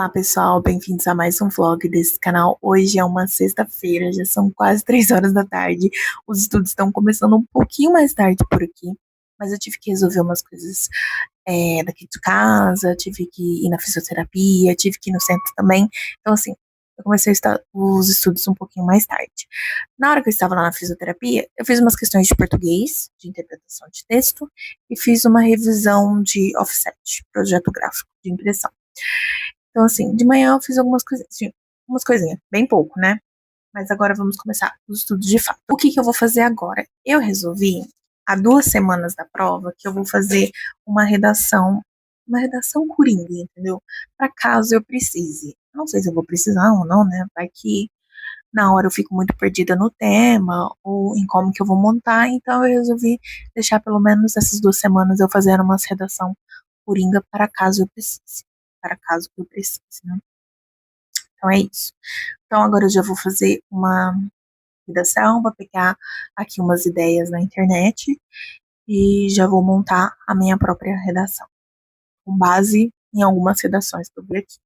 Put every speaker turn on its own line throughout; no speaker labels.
Olá pessoal, bem-vindos a mais um vlog desse canal. Hoje é uma sexta-feira, já são quase 3 horas da tarde. Os estudos estão começando um pouquinho mais tarde por aqui, mas eu tive que resolver umas coisas daqui de casa, tive que ir na fisioterapia, tive que ir no centro também. Então assim, eu comecei os estudos um pouquinho mais tarde. Na hora que eu estava lá na fisioterapia, eu fiz umas questões de português, de interpretação de texto, e fiz uma revisão de offset, projeto gráfico de impressão. Então, assim, de manhã eu fiz algumas coisinhas, assim, umas coisinhas, bem pouco, né? Mas agora vamos começar os estudos de fato. O que eu vou fazer agora? Eu resolvi, há 2 semanas da prova, que eu vou fazer uma redação coringa, entendeu? Para caso eu precise. Não sei se eu vou precisar ou não, né? Vai que na hora eu fico muito perdida no tema ou em como que eu vou montar, então eu resolvi deixar pelo menos essas 2 semanas eu fazendo uma redação coringa para caso eu precise. Para caso eu precise, né? Então é isso. Então agora eu já vou fazer uma redação, vou pegar aqui umas ideias na internet e já vou montar a minha própria redação, com base em algumas redações que eu vi aqui.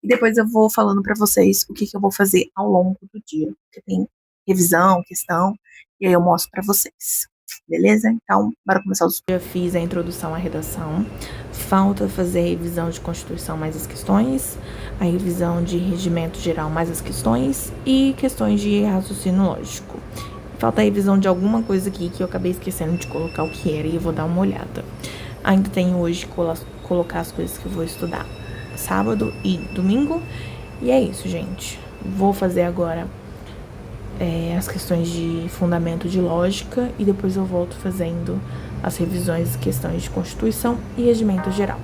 E depois eu vou falando para vocês o que eu vou fazer ao longo do dia, porque tem revisão, questão, e aí eu mostro para vocês. Beleza? Então, bora começar os...
Já fiz a introdução à redação. Falta fazer a revisão de Constituição mais as questões, a revisão de Regimento Geral mais as questões e questões de raciocínio lógico. Falta a revisão de alguma coisa aqui que eu acabei esquecendo de colocar o que era e eu vou dar uma olhada. Ainda tenho hoje colocar as coisas que eu vou estudar sábado e domingo. E é isso, gente. Vou fazer agora as questões de fundamento de lógica e depois eu volto fazendo as revisões de questões de Constituição e Regimento Geral.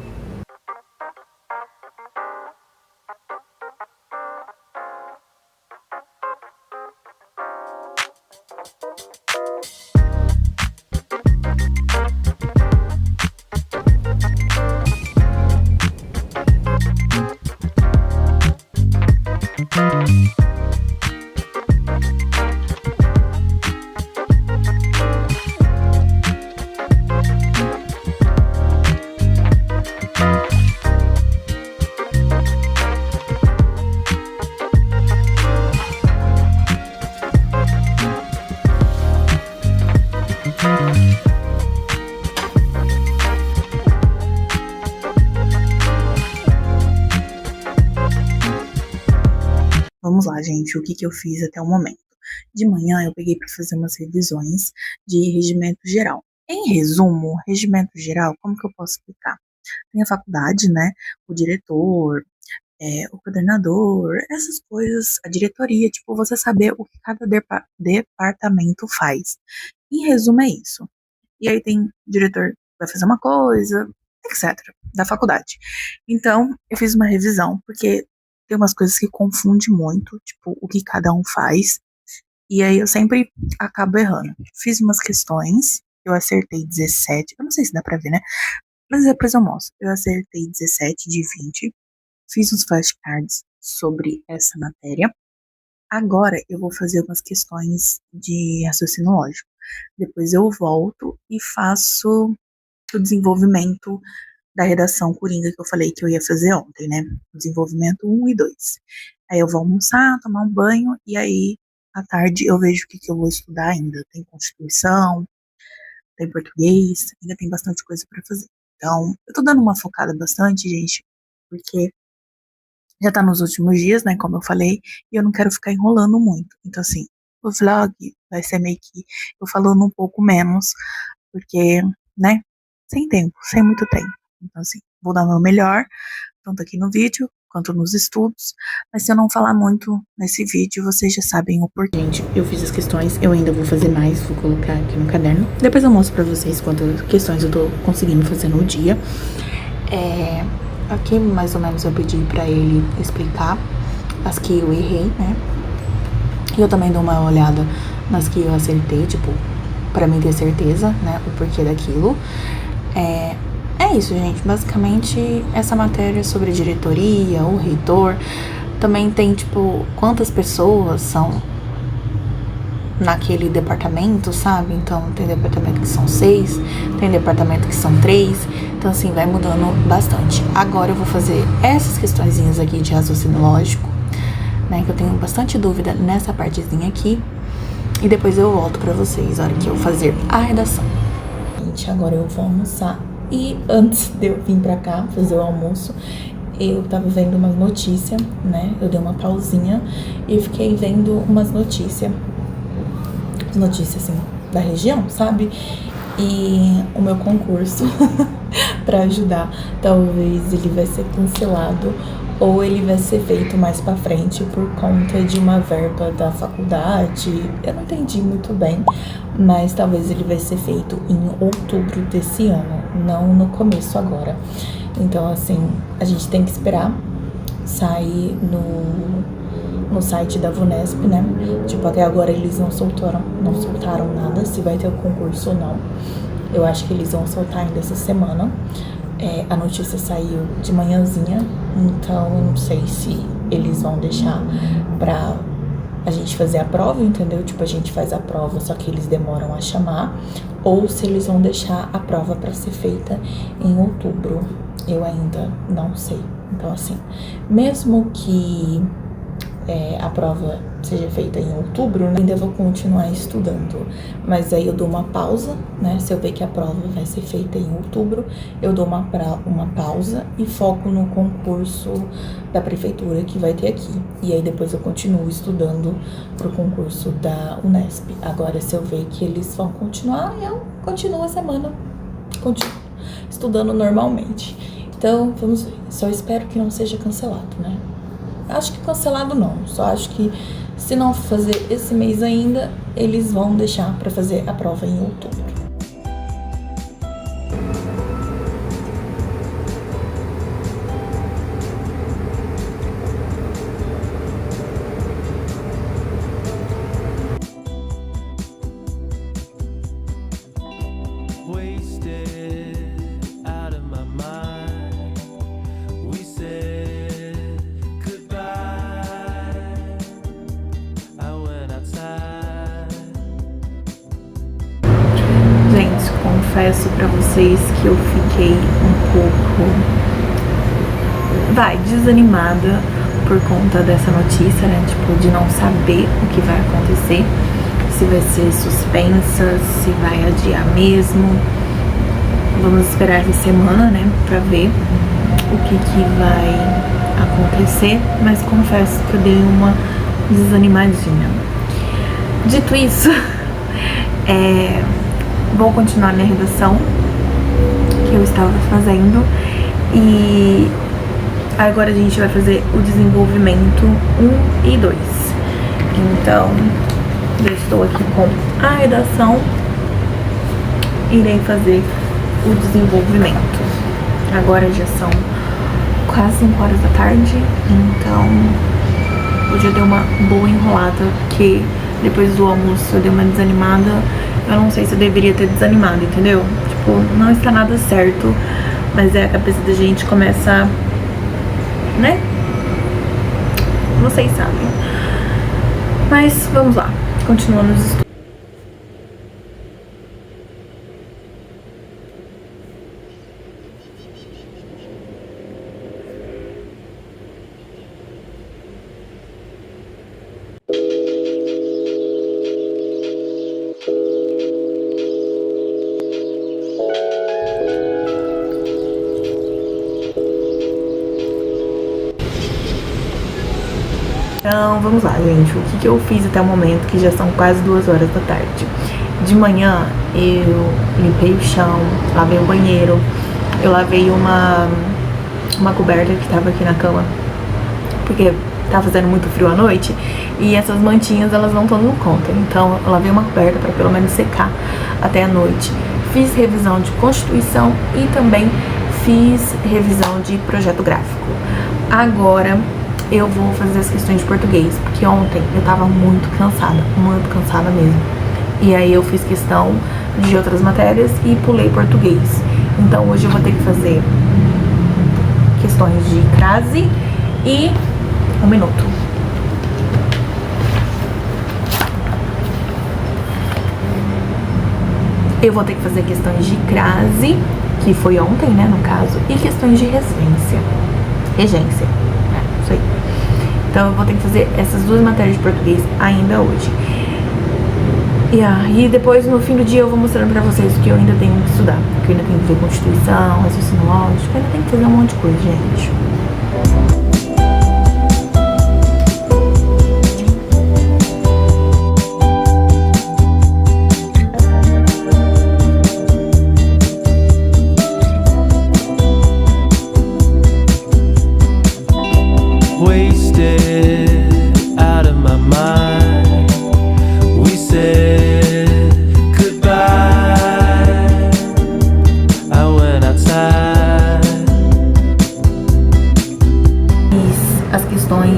Vamos lá, gente, o que eu fiz até o momento. De manhã eu peguei para fazer umas revisões de regimento geral. Em resumo, regimento geral, como que eu posso explicar? Tem a faculdade, né, o diretor, o coordenador, essas coisas, a diretoria, tipo, você saber o que cada departamento faz. Em resumo, é isso. E aí tem o diretor que vai fazer uma coisa, etc., da faculdade. Então, eu fiz uma revisão, porque tem umas coisas que confundem muito, tipo, o que cada um faz, e aí eu sempre acabo errando. Fiz umas questões, eu acertei 17, eu não sei se dá pra ver, né? Mas depois eu mostro. Eu acertei 17 de 20, fiz uns flashcards sobre essa matéria. Agora eu vou fazer umas questões de raciocínio lógico. Depois eu volto e faço o desenvolvimento da redação coringa que eu falei que eu ia fazer ontem, né? Desenvolvimento 1 e 2. Aí eu vou almoçar, tomar um banho e aí à tarde eu vejo o que eu vou estudar ainda. Tem Constituição, tem português, ainda tem bastante coisa para fazer. Então, eu tô dando uma focada bastante, gente, porque já tá nos últimos dias, né, como eu falei, e eu não quero ficar enrolando muito. Então, assim, o vlog vai ser meio que eu falando um pouco menos, porque, né, sem tempo, sem muito tempo. Então, assim, vou dar o meu melhor, tanto aqui no vídeo, quanto nos estudos, mas se eu não falar muito nesse vídeo, vocês já sabem o porquê.
Gente, eu fiz as questões, eu ainda vou fazer mais, vou colocar aqui no caderno. Depois eu mostro pra vocês quantas questões eu tô conseguindo fazer no dia. Aqui mais ou menos eu pedi pra ele explicar as que eu errei, né? E eu também dou uma olhada nas que eu acertei, tipo, pra mim ter certeza, né, o porquê daquilo. É isso, gente. Basicamente, essa matéria sobre diretoria, o reitor, também tem, tipo, quantas pessoas são naquele departamento, sabe? Então, tem departamento que são 6, tem departamento que são 3, Então, assim, vai mudando bastante. Agora eu vou fazer essas questõezinhas aqui de raciocínio lógico, né? Que eu tenho bastante dúvida nessa partezinha aqui. E depois eu volto pra vocês, na hora que eu fazer a redação. Gente, agora eu vou almoçar. E antes de eu vir pra cá fazer o almoço, eu tava vendo umas notícias, né? Eu dei uma pausinha e fiquei vendo umas notícias. Notícias, assim, da região, sabe? E o meu concurso pra ajudar, talvez ele vai ser cancelado ou ele vai ser feito mais pra frente por conta de uma verba da faculdade. Eu não entendi muito bem, mas talvez ele vai ser feito em outubro desse ano, não no começo agora. Então, assim, a gente tem que esperar sair no site da VUNESP, né? Tipo, até agora eles não soltaram nada, se vai ter o concurso ou não. Eu acho que eles vão soltar ainda essa semana. A notícia saiu de manhãzinha, então eu não sei se eles vão deixar pra a gente fazer a prova, entendeu? Tipo, a gente faz a prova, só que eles demoram a chamar, ou se eles vão deixar a prova pra ser feita em outubro. Eu ainda não sei. Então, assim, mesmo que a prova seja feita em outubro, né, ainda vou continuar estudando, mas aí eu dou uma pausa, né? Se eu ver que a prova vai ser feita em outubro, eu dou uma pausa e foco no concurso da prefeitura que vai ter aqui. E aí depois eu continuo estudando pro concurso da Unesp. Agora, se eu ver que eles vão continuar, eu continuo a semana, continuo estudando normalmente. Então, vamos ver. Só espero que não seja cancelado, né? Acho que cancelado não, só acho que se não fazer esse mês ainda, eles vão deixar pra fazer a prova em outubro. Gente, confesso pra vocês que eu fiquei um pouco, desanimada por conta dessa notícia, né? Tipo, de não saber o que vai acontecer, se vai ser suspensa, se vai adiar mesmo. Vamos esperar essa semana, né, pra ver o que vai acontecer, mas confesso que eu dei uma desanimadinha. Dito isso, vou continuar minha redação que eu estava fazendo e agora a gente vai fazer o desenvolvimento 1 e 2. Então, já estou aqui com a redação, irei fazer o desenvolvimento. Agora já são quase 5 horas da tarde, então hoje eu dei uma boa enrolada, porque depois do almoço eu dei uma desanimada. Eu não sei se eu deveria ter desanimado, entendeu? Tipo, não está nada certo, mas a cabeça da gente começa, né? Vocês sabem. Mas vamos lá, continuando os estudos. Então, vamos lá, gente. O que eu fiz até o momento, que já são quase 2 horas da tarde. De manhã, eu limpei o chão, lavei o banheiro, eu lavei uma coberta que tava aqui na cama, porque tá fazendo muito frio à noite, e essas mantinhas, elas não estão dando conta. Então, eu lavei uma coberta para pelo menos secar até a noite. Fiz revisão de Constituição e também fiz revisão de projeto gráfico. Agora eu vou fazer as questões de português, porque ontem eu tava muito cansada mesmo. E aí eu fiz questão de outras matérias e pulei português. Então hoje eu vou ter que fazer questões de crase e 1 minuto. Eu vou ter que fazer questões de crase, que foi ontem, né, no caso, e questões de regência. Regência, isso aí. Então eu vou ter que fazer essas 2 matérias de português ainda hoje. E depois, no fim do dia, eu vou mostrando pra vocês o que eu ainda tenho que estudar. Que eu ainda tenho que ver Constituição, raciocínio lógico, eu ainda tenho que fazer um monte de coisa, gente.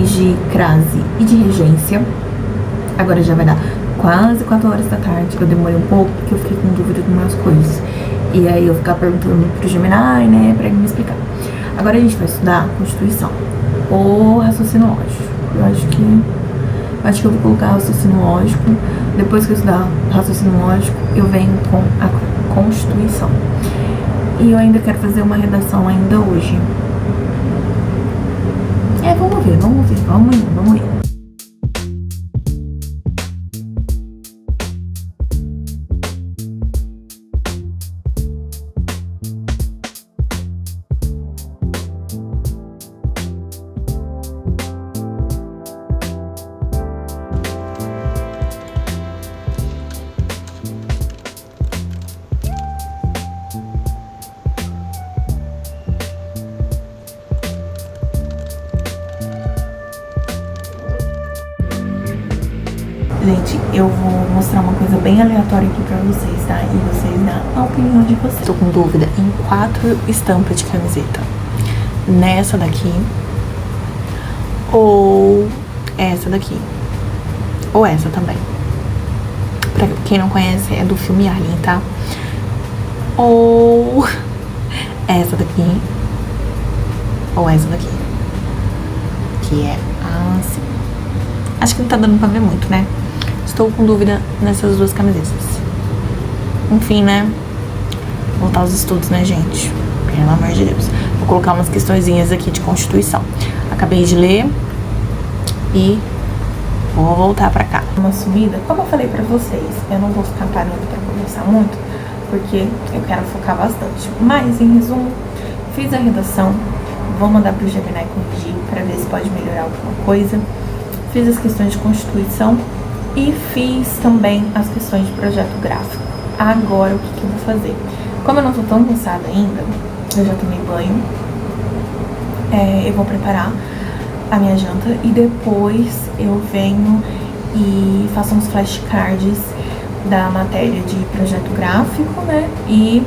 De crase e de regência. Agora já vai dar quase 4 horas da tarde, que eu demorei um pouco, porque eu fiquei com dúvida de umas coisas. E aí eu ficava perguntando pro Gemini, né, pra ele me explicar. Agora a gente vai estudar Constituição ou raciocínio lógico. Eu acho que eu vou colocar raciocínio lógico. Depois que eu estudar raciocínio lógico, eu venho com a Constituição. E eu ainda quero fazer uma redação ainda hoje. Vamos ir. Gente, eu vou mostrar uma coisa bem aleatória aqui pra vocês, tá? E vocês dão a opinião de vocês. Tô com dúvida em 4 estampas de camiseta. Nessa daqui. Ou essa daqui. Ou essa também. Pra quem não conhece, é do filme Alien, tá? Ou essa daqui. Ou essa daqui. Que é assim. Acho que não tá dando pra ver muito, né? Estou com dúvida nessas 2 camisetas. Enfim, né? Voltar aos estudos, né, gente? Pelo amor de Deus. Vou colocar umas questõezinhas aqui de Constituição. Acabei de ler e vou voltar pra cá. Uma subida, como eu falei pra vocês, eu não vou ficar parando pra conversar muito, porque eu quero focar bastante. Mas, em resumo, fiz a redação, vou mandar pro Gemini corrigir pra ver se pode melhorar alguma coisa. Fiz as questões de Constituição e fiz também as questões de projeto gráfico. Agora, o que eu vou fazer? Como eu não tô tão cansada ainda, eu já tomei banho, eu vou preparar a minha janta e depois eu venho e faço uns flashcards da matéria de projeto gráfico, né? E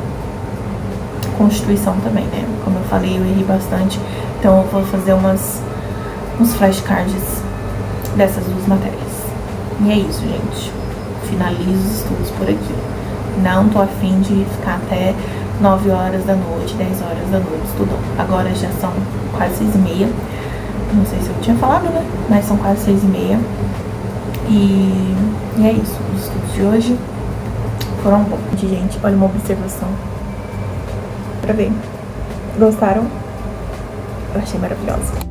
Constituição também, né? Como eu falei, eu errei bastante, então eu vou fazer uns flashcards dessas 2 matérias. E é isso, gente. Finalizo os estudos por aqui. Não tô afim de ficar até 9 horas da noite, 10 horas da noite estudando. Agora já são quase 6h30. Não sei se eu tinha falado, né? Mas são quase 6h30. E é isso. Os estudos de hoje foram bons. Gente, olha uma observação. Pra ver. Gostaram? Eu achei maravilhosa.